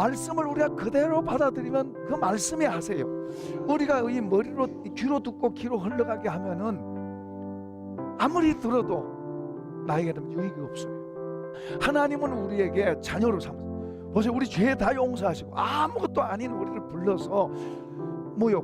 말씀을 우리가 그대로 받아들이면 그 말씀이 하세요. 우리가 이 머리로 귀로 듣고 귀로 흘러가게 하면은 아무리 들어도 나에게는 유익이 없어요. 하나님은 우리에게 자녀로 삼으세요. 보세요, 우리 죄 다 용서하시고 아무것도 아닌 우리를 불러서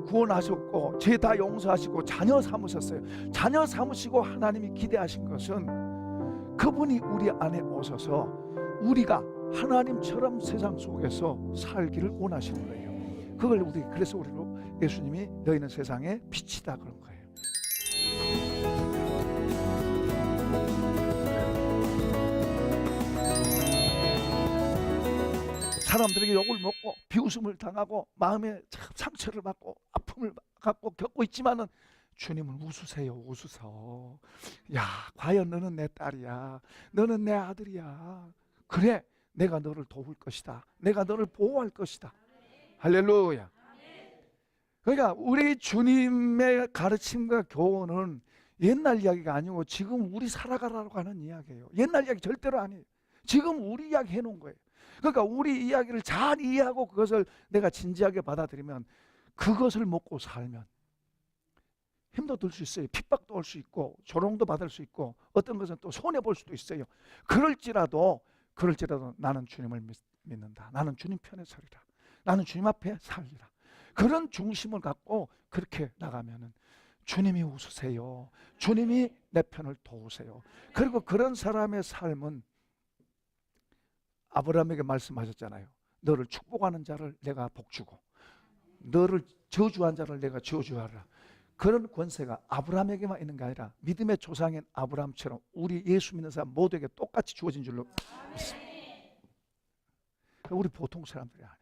구원하셨고 죄 다 용서하시고 자녀 삼으셨어요. 자녀 삼으시고 하나님이 기대하신 것은 그분이 우리 안에 오셔서 우리가 하나님처럼 세상 속에서 살기를 원하시는 거예요. 그걸 그래서 우리로 예수님이 너희는 세상의 빛이다 그런 거예요. 사람들에게 욕을 먹고 비웃음을 당하고 마음에 참 상처를 받고 아픔을 겪고 있지만은 주님은 웃으세요. 웃으셔. 야, 과연 너는 내 딸이야. 너는 내 아들이야. 그래, 내가 너를 도울 것이다. 내가 너를 보호할 것이다. 할렐루야. 그러니까 우리 주님의 가르침과 교훈은 옛날 이야기가 아니고 지금 우리 살아가라고 하는 이야기예요. 옛날 이야기 절대로 아니에요. 지금 우리 이야기 해놓은 거예요. 그러니까 우리 이야기를 잘 이해하고 그것을 내가 진지하게 받아들이면, 그것을 먹고 살면 힘도 들 수 있어요. 핍박도 올 수 있고 조롱도 받을 수 있고 어떤 것은 또 손해볼 수도 있어요. 그럴지라도 나는 주님을 믿는다. 나는 주님 편에 서리라. 나는 주님 앞에 살리라. 그런 중심을 갖고 그렇게 나가면은 주님이 웃으세요. 주님이 내 편을 도우세요. 그리고 그런 사람의 삶은 아브라함에게 말씀하셨잖아요. 너를 축복하는 자를 내가 복주고 너를 저주한 자를 내가 저주하라. 그런 권세가 아브라함에게만 있는 게 아니라 믿음의 조상인 아브라함처럼 우리 예수 믿는 사람 모두에게 똑같이 주어진 줄로 믿습니다. 우리 보통 사람들이 아니에요.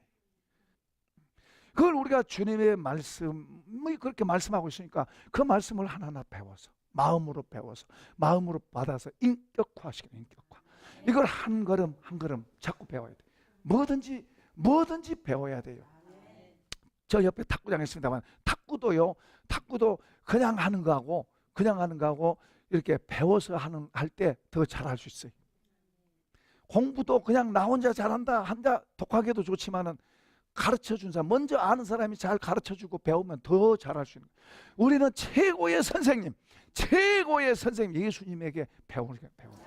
그걸 우리가 주님의 말씀이 그렇게 말씀하고 있으니까 그 말씀을 하나하나 배워서 마음으로 받아서 인격화시키는 인격화. 이걸 한 걸음 한 걸음 자꾸 배워야 돼요. 뭐든지 배워야 돼요. 저 옆에 탁구장 있습니다만 탁구도 그냥 하는 거하고 이렇게 배워서 할 때 더 잘할 수 있어요. 공부도 그냥 나 혼자 잘한다 독학해도 좋지만은 가르쳐 준 사람, 먼저 아는 사람이 잘 가르쳐 주고 배우면 더 잘할 수 있는 거예요. 우리는 최고의 선생님 예수님에게 배우는 거예요.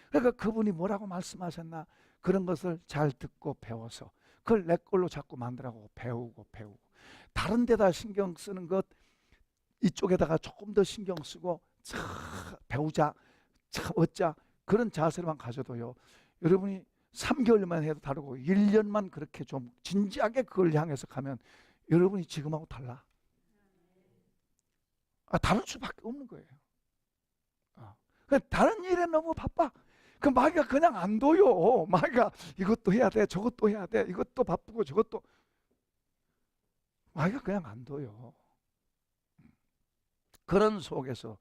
그러니까 그분이 뭐라고 말씀하셨나 그런 것을 잘 듣고 배워서 그걸 내 걸로 자꾸 만들라고 배우고 다른 데다 신경 쓰는 것 이쪽에다가 조금 더 신경 쓰고 배우자 얻자 그런 자세로만 가져도요, 여러분이 3개월만 해도 다르고 1년만 그렇게 좀 진지하게 그걸 향해서 가면 여러분이 지금하고 달라. 다를 수밖에 없는 거예요. 다른 일에 너무 바빠. 그 마귀가 그냥 안 둬요. 마귀가 이것도 해야 돼, 저것도 해야 돼, 이것도 바쁘고 저것도. 마귀가 그냥 안 둬요. 그런 속에서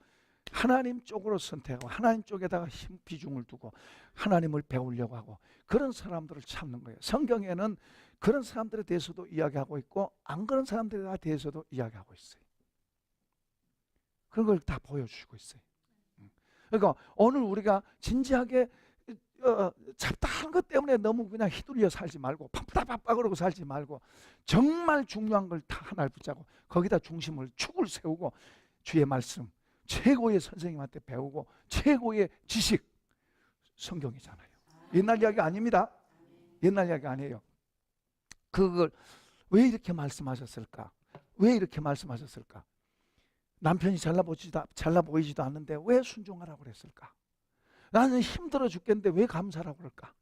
하나님 쪽으로 선택하고 하나님 쪽에다가 비중을 두고 하나님을 배우려고 하고 그런 사람들을 찾는 거예요. 성경에는 그런 사람들에 대해서도 이야기하고 있고 안 그런 사람들에 대해서도 이야기하고 있어요. 그런 걸 다 보여주시고 있어요. 그러니까 오늘 우리가 진지하게 잡다한 것 때문에 너무 그냥 휘둘려 살지 말고 바쁘다 그러고 살지 말고 정말 중요한 걸 다 하나를 붙잡고 거기다 축을 세우고 주의 말씀 최고의 선생님한테 배우고 최고의 지식 성경이잖아요. 옛날 이야기 아닙니다. 옛날 이야기 아니에요. 그걸 왜 이렇게 말씀하셨을까? 남편이 잘나 보이지도 않는데 왜 순종하라고 그랬을까? 나는 힘들어 죽겠는데 왜 감사라고 그럴까?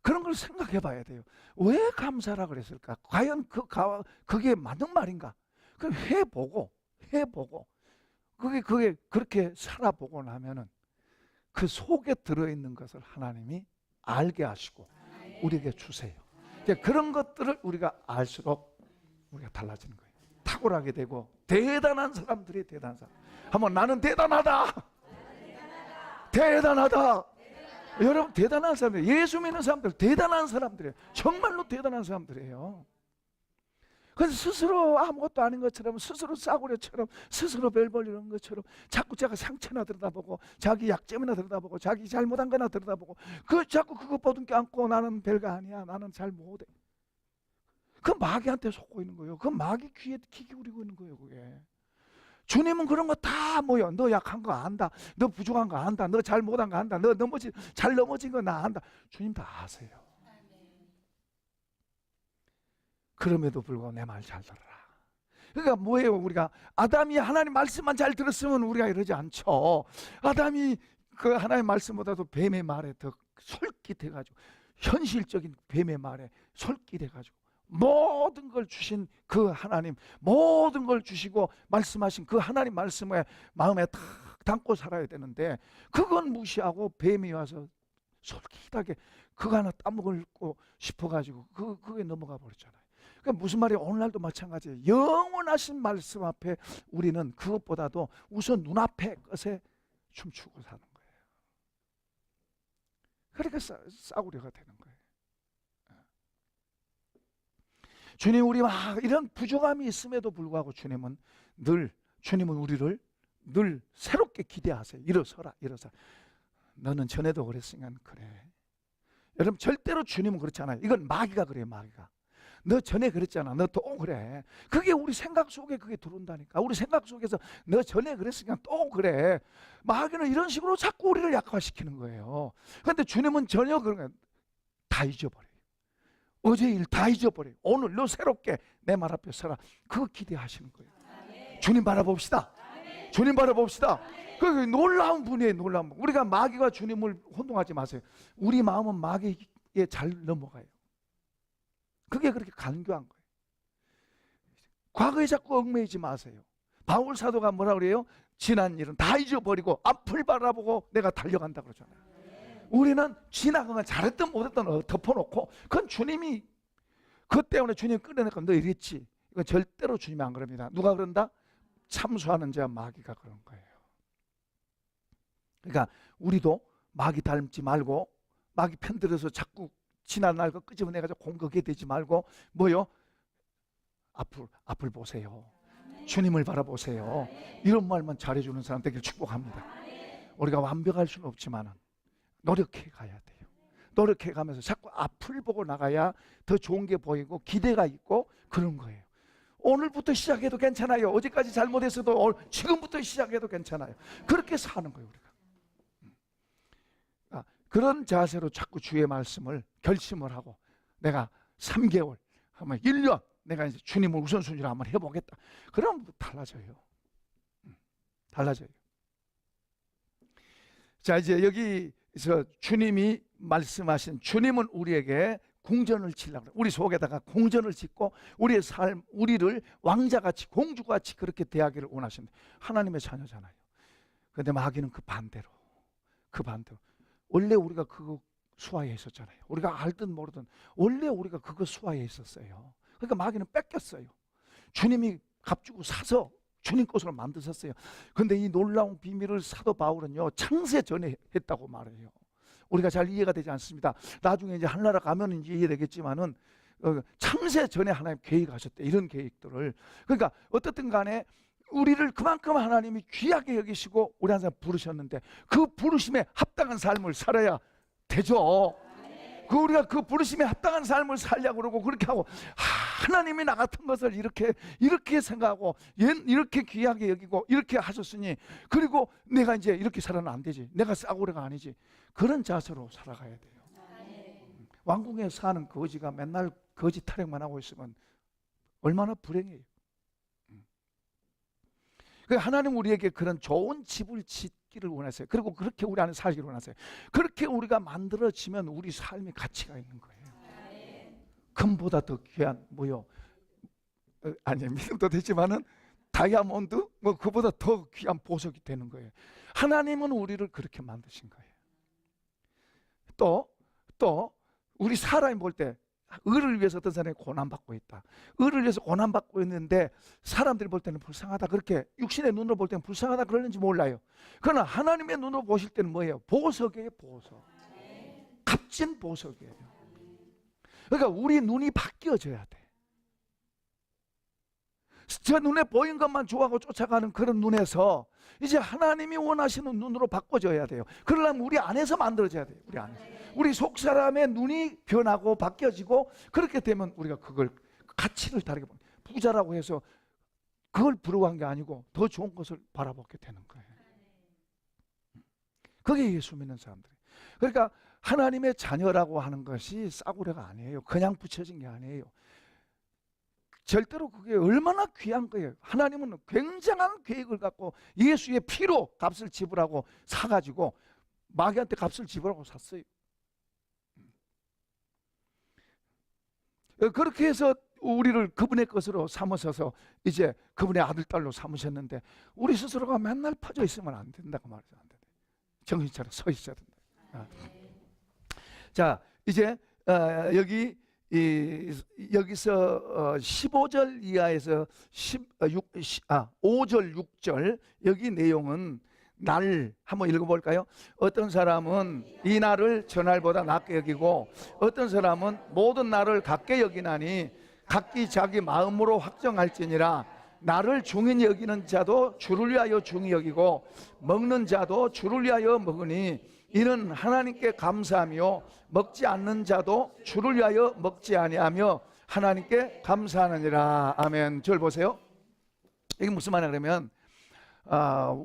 그런 걸 생각해 봐야 돼요. 왜 감사라고 그랬을까? 과연 그게 맞는 말인가? 그럼 해보고 그게 그렇게 살아보고 나면은 그 속에 들어있는 것을 하나님이 알게 하시고 우리에게 주세요. 그런 것들을 우리가 알수록 우리가 달라지는 거예요. 탁월하게 되고 대단한 사람들이 대단한 사람. 한번 나는 대단하다. 여러분 대단한 사람들, 예수 믿는 사람들 대단한 사람들이에요. 정말로 대단한 사람들이에요. 그래서 스스로 아무것도 아닌 것처럼, 스스로 싸구려처럼, 스스로 별 벌리는 것처럼 자꾸 제가 상처나 들여다보고 자기 약점이나 들여다보고 자기 잘못한 거나 들여다보고 자꾸 그거 보듬겨 안고 나는 별거 아니야, 나는 잘 못해. 그 마귀한테 속고 있는 거예요. 그 마귀 귀에 귀 기울이고 있는 거예요. 그게. 주님은 그런 거 다 뭐요? 너 약한 거 안다, 너 부족한 거 안다, 너 잘못한 거 안다, 너 잘 넘어진 거 나 안다. 주님 다 아세요. 그럼에도 불구하고 내 말 잘 들어라. 그러니까 뭐예요? 우리가 아담이 하나님 말씀만 잘 들었으면 우리가 이러지 않죠. 아담이 그 하나님 말씀보다도 뱀의 말에 더 솔깃해가지고, 현실적인 뱀의 말에 솔깃해가지고 모든 걸 주신 그 하나님, 모든 걸 주시고 말씀하신 그 하나님 말씀에 마음에 탁 담고 살아야 되는데, 그건 무시하고 뱀이 와서 솔깃하게 그거 하나 따먹고 싶어가지고 그게 넘어가 버렸잖아요. 그러니까 무슨 말이에요? 오늘날도 마찬가지예요. 영원하신 말씀 앞에 우리는 그것보다도 우선 눈앞의 것에 춤추고 사는 거예요. 그러니까 싸구려가 되는 거예요. 주님, 우리 막 이런 부족함이 있음에도 불구하고 주님은 우리를 늘 새롭게 기대하세요. 일어서라, 일어서라. 너는 전에도 그랬으니까 그래. 여러분, 절대로 주님은 그렇지 않아요. 이건 마귀가 그래요, 마귀가. 너 전에 그랬잖아, 너 또 그래. 그게 우리 생각 속에 그게 들어온다니까. 우리 생각 속에서 너 전에 그랬으니까 또 그래. 마귀는 이런 식으로 자꾸 우리를 약화시키는 거예요. 그런데 주님은 전혀 그런 거 다 잊어버려요. 어제 일 다 잊어버려요. 오늘 너 새롭게 내 말 앞에 서라. 그거 기대하시는 거예요. 주님 바라봅시다. 주님 바라봅시다. 그 놀라운 분이에요, 놀라운 분. 우리가 마귀가 주님을 혼동하지 마세요. 우리 마음은 마귀에 잘 넘어가요. 그게 그렇게 간교한 거예요. 과거에 자꾸 얽매이지 마세요. 바울 사도가 뭐라 그래요? 지난 일은 다 잊어버리고 앞을 바라보고 내가 달려간다 그러잖아요. 우리는 지나간 건 잘했든 못했든 덮어놓고, 그건 주님이, 그 때문에 주님이 끌어내고 너 이랬지. 이건 절대로 주님이 안 그럽니다. 누가 그런다? 참수하는 자와 마귀가 그런 거예요. 그러니까 우리도 마귀 닮지 말고, 마귀 편들어서 자꾸 지난 날 거 끄집어내가지고 공격해 되지 말고, 뭐요? 앞을 보세요. 주님을 바라보세요. 이런 말만 잘해주는 사람 되길 축복합니다. 우리가 완벽할 수는 없지만 노력해 가야 돼요. 노력해 가면서 자꾸 앞을 보고 나가야 더 좋은 게 보이고 기대가 있고 그런 거예요. 오늘부터 시작해도 괜찮아요. 어제까지 잘못했어도 지금부터 시작해도 괜찮아요. 그렇게 사는 거예요, 우리가. 그런 자세로 자꾸 주의 말씀을 결심을 하고, 내가 3개월, 하면 1년, 내가 이제 주님을 우선순위로 한번 해보겠다. 그럼 달라져요. 달라져요. 자, 이제 여기서 주님이 말씀하신, 주님은 우리에게 궁전을 치려고, 우리 속에다가 궁전을 짓고 우리의 삶, 우리를 왕자같이 공주같이 그렇게 대하기를 원하신다. 하나님의 자녀잖아요. 그런데 마귀는 그 반대로. 원래 우리가 그거 수하에 있었잖아요. 우리가 알든 모르든 원래 우리가 그거 수하에 있었어요. 그러니까 마귀는 뺏겼어요. 주님이 값주고 사서 주님 것으로 만드셨어요. 그런데 이 놀라운 비밀을 사도 바울은요, 창세 전에 했다고 말해요. 우리가 잘 이해가 되지 않습니다. 나중에 이제 하늘나라 가면 이제 이해되겠지만은 창세 전에 하나님 계획하셨대, 이런 계획들을. 그러니까 어떻든 간에 우리를 그만큼 하나님이 귀하게 여기시고 우리 한 사람 부르셨는데, 그 부르심에 합당한 삶을 살아야 되죠. 우리가 그 부르심에 합당한 삶을 살려고 그러고 그렇게 하고, 하나님이 나 같은 것을 이렇게 생각하고 이렇게 귀하게 여기고 이렇게 하셨으니, 그리고 내가 이제 이렇게 살아는 안 되지, 내가 싸구려가 아니지, 그런 자세로 살아가야 돼요. 왕궁에 사는 거지가 맨날 거지 타령만 하고 있으면 얼마나 불행해요. 하나님 우리에게 그런 좋은 집을 짓기를 원하세요. 그리고 그렇게 우리 안에 살기를 원하세요. 그렇게 우리가 만들어지면 우리 삶이 가치가 있는 거예요. 금보다 더 귀한 뭐요? 아니, 믿음도 되지만은 다이아몬드 뭐 그보다 더 귀한 보석이 되는 거예요. 하나님은 우리를 그렇게 만드신 거예요. 또 우리 사람이 볼 때 의를 위해서 어떤 사람이 고난받고 있다, 의를 위해서 고난받고 있는데 사람들이 볼 때는 불쌍하다, 그렇게 육신의 눈으로 볼 때는 불쌍하다 그러는지 몰라요. 그러나 하나님의 눈으로 보실 때는 뭐예요? 보석이에요. 보석. 값진 보석이에요. 그러니까 우리 눈이 바뀌어져야 돼. 저 눈에 보인 것만 좋아하고 쫓아가는 그런 눈에서 이제 하나님이 원하시는 눈으로 바꿔줘야 돼요. 그러려면 우리 안에서 만들어져야 돼요. 우리 안에서. 우리 속 사람의 눈이 변하고 바뀌어지고, 그렇게 되면 우리가 그걸 가치를 다르게 보는, 부자라고 해서 그걸 부러워한 게 아니고 더 좋은 것을 바라보게 되는 거예요. 그게 예수 믿는 사람들이에요. 그러니까 하나님의 자녀라고 하는 것이 싸구려가 아니에요. 그냥 붙여진 게 아니에요. 절대로 그게 얼마나 귀한 거예요. 하나님은 굉장한 계획을 갖고 예수의 피로 값을 지불하고 사가지고 마귀한테 값을 지불하고 샀어요. 그렇게 해서 우리를 그분의 것으로 삼으셔서 이제 그분의 아들, 딸로 삼으셨는데, 우리 스스로가 맨날 퍼져 있으면 안 된다고 말이죠. 안 돼. 정신 차려 서 있어야 된다. 자, 이제 여기서 15절 이하에서 5절 6절 여기 내용은 날 한번 읽어볼까요? 어떤 사람은 이 날을 저날보다 낮게 여기고 어떤 사람은 모든 날을 같게 여기나니 각기 자기 마음으로 확정할지니라. 나를 중히 여기는 자도 주를 위하여 중히 여기고 먹는 자도 주를 위하여 먹으니 이는 하나님께 감사하며 먹지 않는 자도 주를 위하여 먹지 아니하며 하나님께 감사하느니라. 아멘. 절 보세요. 이게 무슨 말이냐 그러면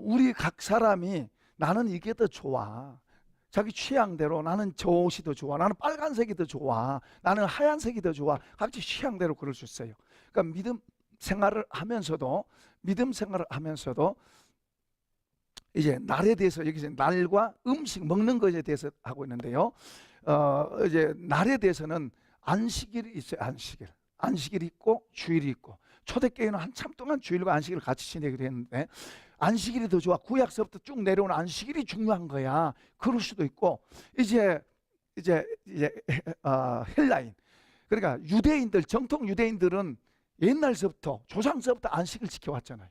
우리 각 사람이 나는 이게 더 좋아, 자기 취향대로 나는 저 옷이 더 좋아, 나는 빨간색이 더 좋아, 나는 하얀색이 더 좋아, 각자 취향대로 그럴 수 있어요. 그러니까 믿음 생활을 하면서도 이제 날에 대해서, 여기서 날과 음식 먹는 것에 대해서 하고 있는데요. 이제 날에 대해서는 안식일이 있어요. 안식일이 있고 주일이 있고, 초대교회는 한참 동안 주일과 안식일을 같이 지내기로 했는데 안식일이 더 좋아, 구약서부터 쭉 내려오는 안식일이 중요한 거야, 그럴 수도 있고, 이제 헬라인, 그러니까 유대인들, 정통 유대인들은 옛날서부터 조상서부터 안식을 지켜왔잖아요.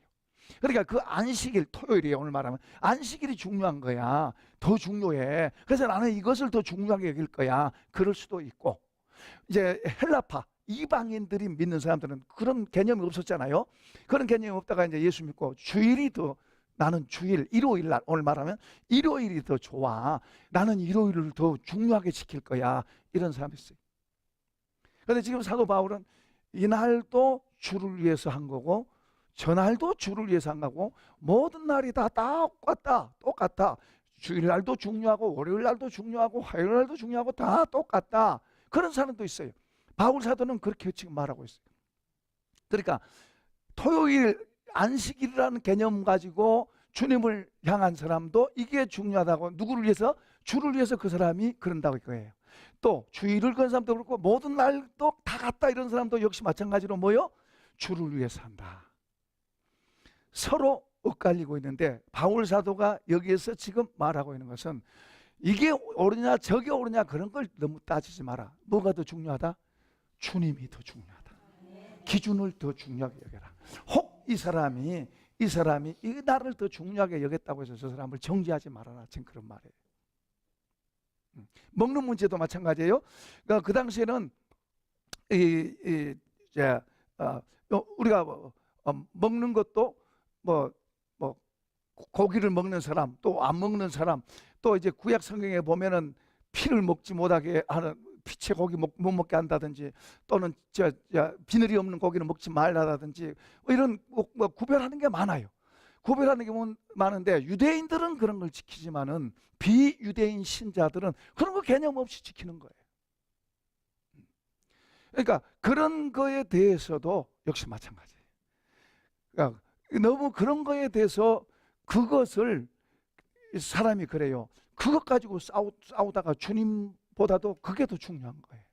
그러니까 그 안식일, 토요일이에요. 오늘 말하면 안식일이 중요한 거야, 더 중요해. 그래서 나는 이것을 더 중요하게 여길 거야, 그럴 수도 있고, 이제 헬라파 이방인들이 믿는 사람들은 그런 개념이 없었잖아요. 그런 개념이 없다가 이제 예수 믿고 주일이 더, 나는 주일, 일요일 날, 오늘 말하면 일요일이 더 좋아, 나는 일요일을 더 중요하게 지킬 거야, 이런 사람이 있어요. 그런데 지금 사도 바울은 이날도 주를 위해서 한 거고 저날도 주를 위해서 한 거고 모든 날이 다 똑같다. 주일날도 중요하고 월요일날도 중요하고 화요일날도 중요하고 다 똑같다, 그런 사람도 있어요. 바울 사도는 그렇게 지금 말하고 있어요. 그러니까 토요일 안식일이라는 개념 가지고 주님을 향한 사람도 이게 중요하다고, 누구를 위해서? 주를 위해서 그 사람이 그런다고 이거예요. 또 주일을 그런 사람도 그렇고 모든 날도 다 같다 이런 사람도 역시 마찬가지로 뭐요? 주를 위해서 한다. 서로 엇갈리고 있는데 바울 사도가 여기에서 지금 말하고 있는 것은 이게 옳으냐 저게 옳으냐 그런 걸 너무 따지지 마라. 뭐가 더 중요하다? 주님이 더 중요하다. 기준을 더 중요하게 여겨라. 혹 이 사람이 이 나를 더 중요하게 여겼다고 해서 저 사람을 정죄하지 말아라, 지금 그런 말이에요. 먹는 문제도 마찬가지예요. 그러니까 그 당시에는 우리가 먹는 것도 뭐 고기를 먹는 사람, 또 안 먹는 사람, 또 이제 구약 성경에 보면은 피를 먹지 못하게 하는, 피채 고기 못 먹게 한다든지, 또는 비늘이 없는 고기는 먹지 말라든지, 이런 구별하는 게 많아요. 구별하는 게 많은데 유대인들은 그런 걸 지키지만은 비유대인 신자들은 그런 거 개념 없이 지키는 거예요. 그러니까 그런 거에 대해서도 역시 마찬가지예요. 그러니까 너무 그런 거에 대해서 그것을 사람이 그래요. 그것 가지고 싸우다가 주님보다도 그게 더 중요한 거예요.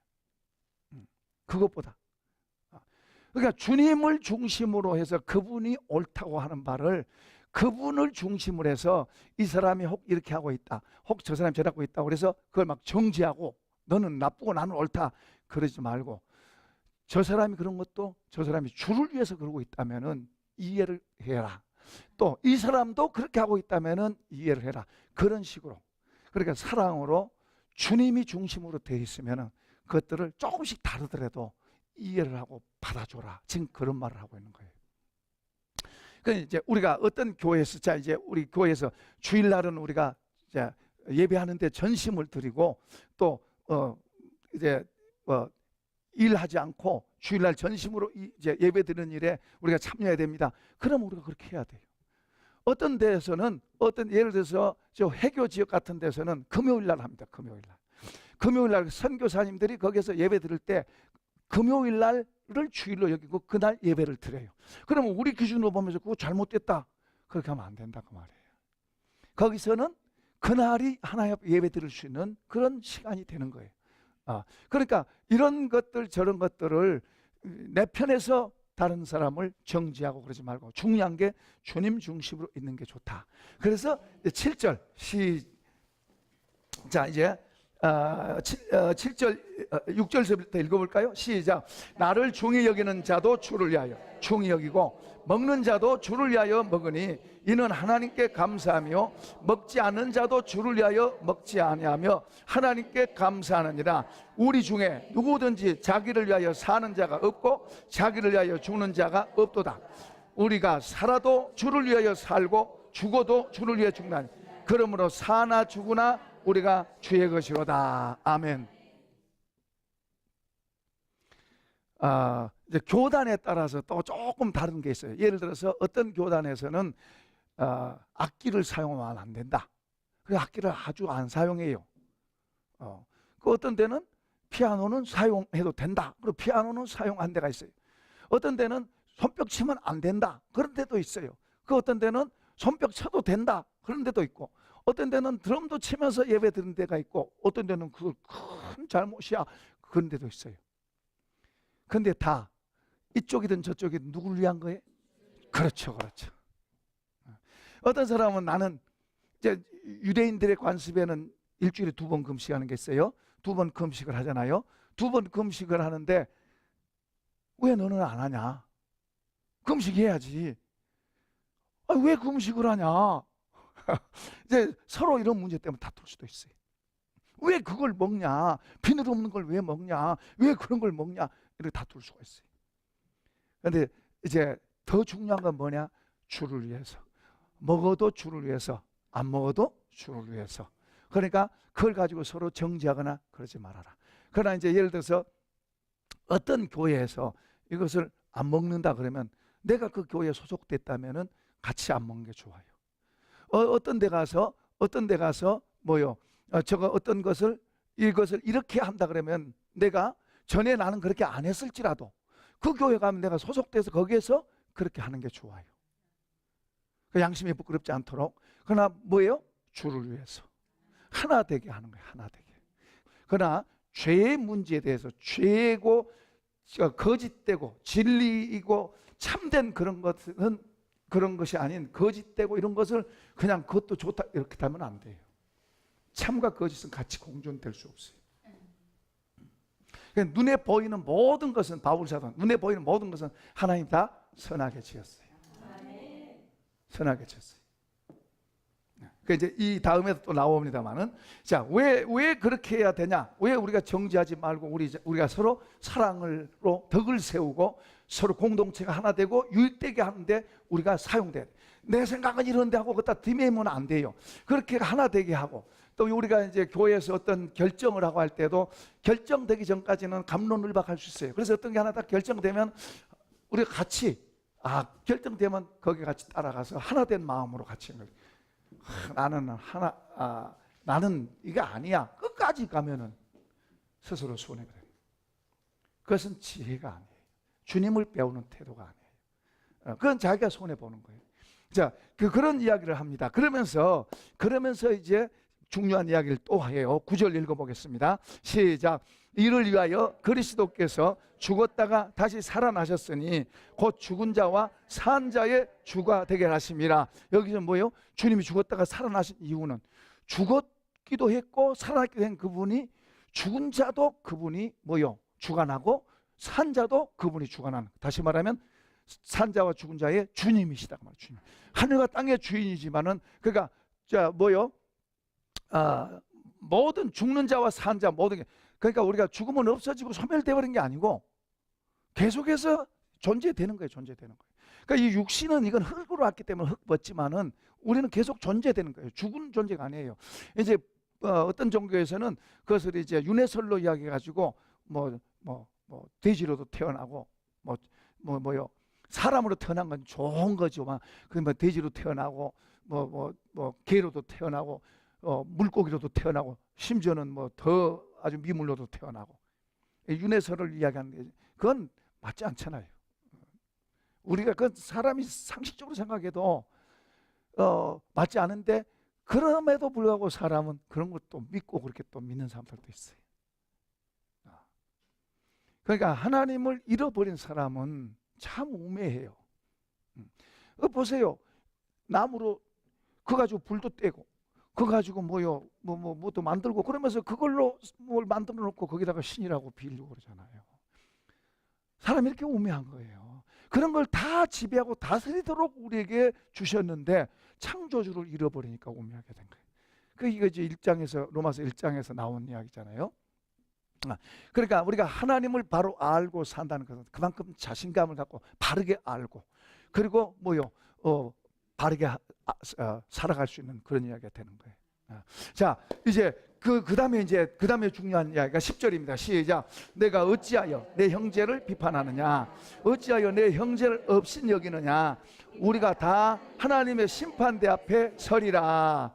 그것보다. 그러니까 주님을 중심으로 해서 그분이 옳다고 하는 바를, 그분을 중심으로 해서 이 사람이 혹 이렇게 하고 있다, 혹 저 사람이 저렇게 하고 있다, 그래서 그걸 막 정지하고 너는 나쁘고 나는 옳다 그러지 말고, 저 사람이 그런 것도 저 사람이 주를 위해서 그러고 있다면은 이해를 해라. 또 이 사람도 그렇게 하고 있다면은 이해를 해라. 그런 식으로. 그러니까 사랑으로 주님이 중심으로 되어 있으면은 그것들을 조금씩 다르더라도 이해를 하고 받아줘라. 지금 그런 말을 하고 있는 거예요. 그 이제 우리가 어떤 교회에서 자 이제 우리 교회에서 주일날은 우리가 이제 예배하는데 전심을 드리고 또 이제 일하지 않고 주일날 전심으로 이제 예배드리는 일에 우리가 참여해야 됩니다. 그럼 우리가 그렇게 해야 돼요. 어떤 데에서는 예를 들어서 저 해교 지역 같은 데서는 금요일날 합니다. 금요일날 선교사님들이 거기서 예배 드릴 때 금요일날을 주일로 여기고 그날 예배를 드려요. 그러면 우리 기준으로 보면서 그거 잘못됐다 그렇게 하면 안 된다 그 말이에요. 거기서는 그날이 하나님 앞에 예배 드릴 수 있는 그런 시간이 되는 거예요. 그러니까 이런 것들 저런 것들을 내 편에서 다른 사람을 정지하고 그러지 말고 중요한 게 주님 중심으로 있는 게 좋다. 그래서 7절 자 이제 7절 6절서부터 읽어볼까요? 시작. 나를 중히 여기는 자도 주를 위하여 중히 여기고 먹는 자도 주를 위하여 먹으니 이는 하나님께 감사하며 먹지 않는 자도 주를 위하여 먹지 아니하며 하나님께 감사하느니라. 우리 중에 누구든지 자기를 위하여 사는 자가 없고 자기를 위하여 죽는 자가 없도다. 우리가 살아도 주를 위하여 살고 죽어도 주를 위하여 죽나니 그러므로 사나 죽으나 우리가 주의 것이로다. 아멘. 이제 교단에 따라서 또 조금 다른 게 있어요. 예를 들어서 어떤 교단에서는 악기를 사용하면 안 된다. 그래서 악기를 아주 안 사용해요. 그 어떤 데는 피아노는 사용해도 된다. 그리고 피아노는 사용 안 데가 있어요. 어떤 데는 손뼉 치면 안 된다. 그런 데도 있어요. 그 어떤 데는 손뼉 쳐도 된다. 그런 데도 있고 어떤 데는 드럼도 치면서 예배 드리는 데가 있고 어떤 데는 그걸 큰 잘못이야. 그런 데도 있어요. 근데 다 이쪽이든 저쪽이든 누구를 위한 거예요? 그렇죠. 어떤 사람은 나는 이제 유대인들의 관습에는 일주일에 2번 금식하는 게 있어요. 2번 금식을 하잖아요. 2번 금식을 하는데 왜 너는 안 하냐? 금식해야지. 왜 금식을 하냐? 이제 서로 이런 문제 때문에 다툴 수도 있어요. 왜 그걸 먹냐? 비늘 없는 걸 왜 먹냐? 왜 그런 걸 먹냐? 이렇게 다툴 수가 있어요. 그런데 이제 더 중요한 건 뭐냐? 주를 위해서. 먹어도 주를 위해서, 안 먹어도 주를 위해서. 그러니까 그걸 가지고 서로 정지하거나 그러지 말아라. 그러나 이제 예를 들어서 어떤 교회에서 이것을 안 먹는다 그러면 내가 그 교회에 소속됐다면은 같이 안 먹는 게 좋아요. 어떤 데 가서 뭐요? 저거 어떤 것을 이것을 이렇게 한다 그러면 내가 전에 나는 그렇게 안 했을지라도 그 교회 가면 내가 소속돼서 거기에서 그렇게 하는 게 좋아요. 그 양심이 부끄럽지 않도록. 그러나 뭐예요? 주를 위해서 하나 되게 하는 거예요. 하나 되게. 그러나 죄의 문제에 대해서 죄고 거짓되고 진리이고 참된 그런 것은 그런 것이 아닌 거짓되고 이런 것을 그냥 그것도 좋다 이렇게 하면 안 돼요. 참과 거짓은 같이 공존될 수 없어요. 눈에 보이는 모든 것은 바울 사도 눈에 보이는 모든 것은 하나님 다 선하게 지었어요. 선하게 지었어요. 그 이제 이 다음에도 또 나옵니다만은 자, 왜 그렇게 해야 되냐? 왜 우리가 정지하지 말고 우리가 서로 사랑으로 덕을 세우고 서로 공동체가 하나 되고 유익되게 하는데 우리가 사용돼야 돼. 내 생각은 이런데 하고 그다 뒤매면 안 돼요. 그렇게 하나 되게 하고 또 우리가 이제 교회에서 어떤 결정을 하고 할 때도 결정되기 전까지는 갑론을박할 수 있어요. 그래서 어떤 게 하나 딱 결정되면 우리가 같이 결정되면 거기 같이 따라가서 하나 된 마음으로 같이 나는 이게 아니야. 끝까지 가면은 스스로 손해가 돼요. 그것은 지혜가 아니에요. 주님을 배우는 태도가 아니에요. 그건 자기가 손해 보는 거예요. 자, 그런 이야기를 합니다. 그러면서 이제 중요한 이야기를 또 해요. 9절 읽어보겠습니다. 시작. 이를 위하여 그리스도께서 죽었다가 다시 살아나셨으니 곧 죽은 자와 산 자의 주가 되게 하심이라. 여기서 뭐예요? 주님이 죽었다가 살아나신 이유는 죽었기도 했고 살아났기도 한 그분이 죽은 자도 그분이 뭐요? 주관하고 산 자도 그분이 주관하는. 다시 말하면 산 자와 죽은 자의 주님이시다. 주님. 하늘과 땅의 주인이지만은 그러니까 뭐요? 모든 죽는 자와 산 자 모든 게 그러니까 우리가 죽으면 없어지고 소멸되어 버린 게 아니고 계속해서 존재되는 거예요. 존재되는 거예요. 그러니까 이 육신은 이건 흙으로 왔기 때문에 흙 벗지만은 우리는 계속 존재되는 거예요. 죽은 존재가 아니에요. 이제 어떤 종교에서는 그것을 이제 윤회설로 이야기해가지고 돼지로도 태어나고 뭐요 사람으로 태어난 건 좋은 거죠. 뭐 돼지로 태어나고 개로도 태어나고 물고기로도 태어나고 심지어는 뭐 더 아주 미물로도 태어나고 윤회설을 이야기하는 게 그건 맞지 않잖아요. 우리가 그 사람이 상식적으로 생각해도 맞지 않은데 그럼에도 불구하고 사람은 그런 것도 믿고 그렇게 또 믿는 사람들도 있어요. 그러니까 하나님을 잃어버린 사람은 참 우매해요. 보세요. 나무로 그거 가지고 불도 떼고 그거 가지고 뭐도 만들고 그러면서 그걸로 뭘 만들어 놓고 거기다가 신이라고 빌리고 그러잖아요. 사람이 이렇게 우매한 거예요. 그런 걸 다 지배하고 다스리도록 우리에게 주셨는데 창조주를 잃어버리니까 우매하게 된 거예요. 이거 이제 로마서 1장에서 나온 이야기잖아요. 그러니까 우리가 하나님을 바로 알고 산다는 것은 그만큼 자신감을 갖고 바르게 알고 그리고 바르게 살아갈 수 있는 그런 이야기가 되는 거예요. 자, 이제 그 다음에 중요한 이야기가 10절입니다. 시작. 내가 어찌하여 내 형제를 비판하느냐? 어찌하여 내 형제를 없인 여기느냐? 우리가 다 하나님의 심판대 앞에 서리라.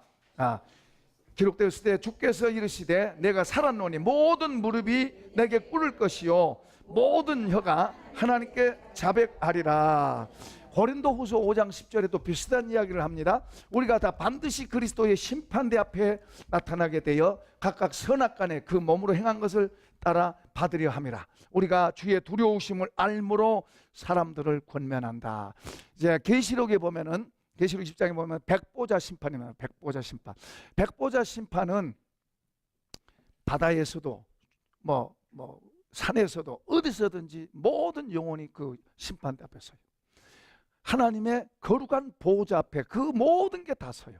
기록되었을 때 주께서 이르시되 내가 살았노니 모든 무릎이 내게 꿇을 것이요 모든 혀가 하나님께 자백하리라. 고린도후서 5장 10절에도 비슷한 이야기를 합니다. 우리가 다 반드시 그리스도의 심판대 앞에 나타나게 되어 각각 선악간에 그 몸으로 행한 것을 따라 받으려 함이라. 우리가 주의 두려우심을 알므로 사람들을 권면한다. 이제 계시록에 보면은 계시록 10장에 보면 백보자 심판입니다. 백보자 심판. 백보자 심판은 바다에서도 산에서도 어디서든지 모든 영혼이 그 심판대 앞에 서요. 하나님의 거룩한 보호자 앞에 그 모든 게 다 서요.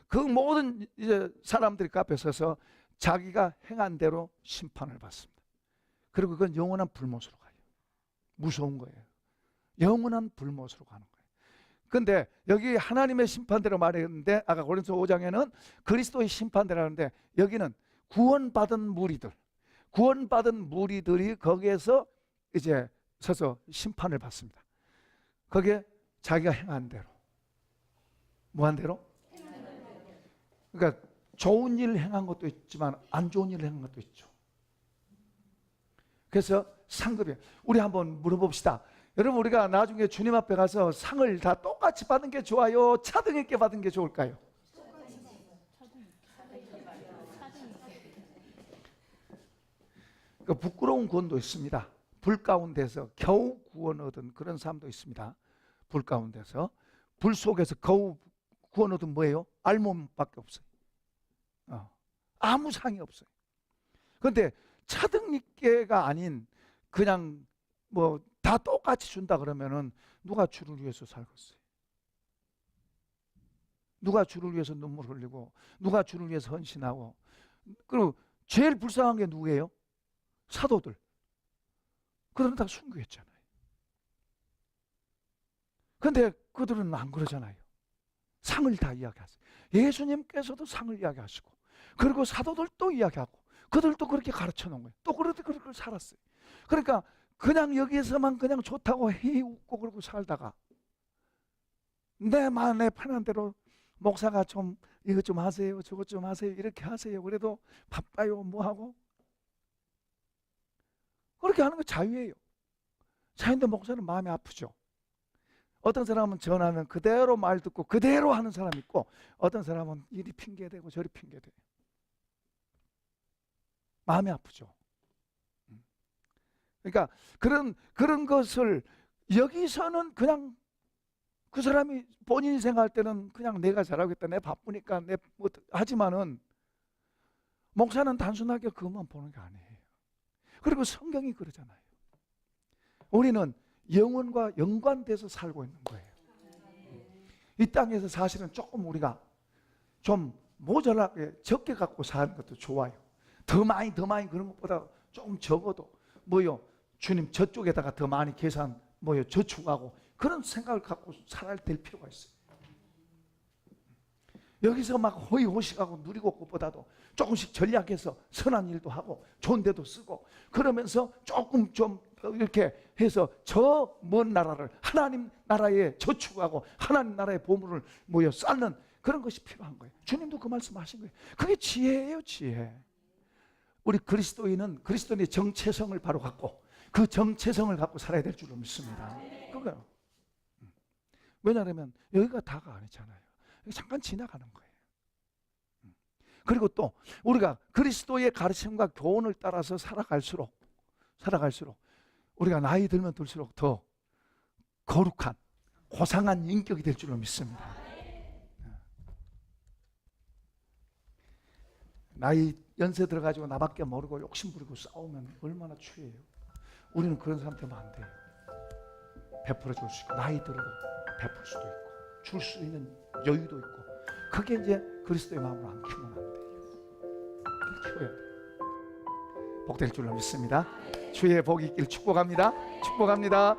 그 모든 이제 사람들이 그 앞에 서서 자기가 행한 대로 심판을 받습니다. 그리고 그건 영원한 불못으로 가요. 무서운 거예요. 영원한 불못으로 가는 거예요. 근데 여기 하나님의 심판대로 말했는데 아까 고린도서 5장에는 그리스도의 심판대라는데 여기는 구원받은 무리들이 거기에서 이제 서서 심판을 받습니다. 거기에 자기가 행한 대로 뭐한 대로? 그러니까 좋은 일을 행한 것도 있지만 안 좋은 일을 행한 것도 있죠. 그래서 상급이에요. 우리 한번 물어봅시다. 여러분 우리가 나중에 주님 앞에 가서 상을 다 똑같이 받은 게 좋아요? 차등 있게 받은 게 좋을까요? 그 부끄러운 구원도 있습니다. 불 가운데서 겨우 구원 얻은 그런 사람도 있습니다. 불 가운데서 불 속에서 겨우 구원 얻은 뭐예요? 알몸밖에 없어요. 아무 상이 없어요. 그런데 차등 있게가 아닌 그냥 다 똑같이 준다 그러면은 누가 주를 위해서 살겠어요? 누가 주를 위해서 눈물 흘리고 누가 주를 위해서 헌신하고 그리고 제일 불쌍한 게 누구예요? 사도들. 그들은 다 순교했잖아요. 그런데 그들은 안 그러잖아요. 상을 다 이야기하세요. 예수님께서도 상을 이야기하시고 그리고 사도들도 이야기하고 그들도 그렇게 가르쳐 놓은 거예요. 또 그렇게 살았어요. 그러니까 그냥 여기에서만 그냥 좋다고 웃고 그러고 살다가 내 편한 대로 목사가 좀 이것 좀 하세요 저것 좀 하세요 이렇게 하세요. 그래도 바빠요 뭐하고 그렇게 하는 거 자유예요. 자유인데 목사는 마음이 아프죠. 어떤 사람은 전하면 그대로 말 듣고 그대로 하는 사람이 있고 어떤 사람은 이리 핑계대고 저리 핑계대요. 마음이 아프죠. 그러니까 그런 것을 여기서는 그냥 그 사람이 본인이 생각할 때는 그냥 내가 잘하겠다, 내 바쁘니까 하지만은 목사는 단순하게 그것만 보는 게 아니에요. 그리고 성경이 그러잖아요. 우리는 영혼과 연관돼서 살고 있는 거예요. 이 땅에서 사실은 조금 우리가 좀 모자라게 적게 갖고 사는 것도 좋아요. 더 많이 그런 것보다 조금 적어도 주님 저쪽에다가 더 많이 저축하고 그런 생각을 갖고 살아야 될 필요가 있어요. 여기서 막 호의호식하고 누리고 것보다도 조금씩 전략해서 선한 일도 하고 좋은 데도 쓰고 그러면서 조금 좀 이렇게 해서 저 먼 나라를 하나님 나라에 저축하고 하나님 나라의 보물을 모여 쌓는 그런 것이 필요한 거예요. 주님도 그 말씀하신 거예요. 그게 지혜예요, 지혜. 우리 그리스도인은 그리스도인의 정체성을 바로 갖고 그 정체성을 갖고 살아야 될 줄로 믿습니다. 그거요. 왜냐하면 여기가 다가 아니잖아요. 잠깐 지나가는 거예요. 그리고 또 우리가 그리스도의 가르침과 교훈을 따라서 살아갈수록 우리가 나이 들면 들수록 더 거룩한 고상한 인격이 될 줄로 믿습니다. 나이 연세 들어가지고 나밖에 모르고 욕심 부리고 싸우면 얼마나 추해요. 우리는 그런 사람 되면 안 돼요. 베풀어 줄 수 있고 나이 들어도 베풀 수도 있고 줄 수 있는 여유도 있고 그게 이제 그리스도의 마음으로 안 키우면 안 돼요. 키워야 돼요. 복될 줄로 믿습니다. 주의 복이 있길 축복합니다. 축복합니다.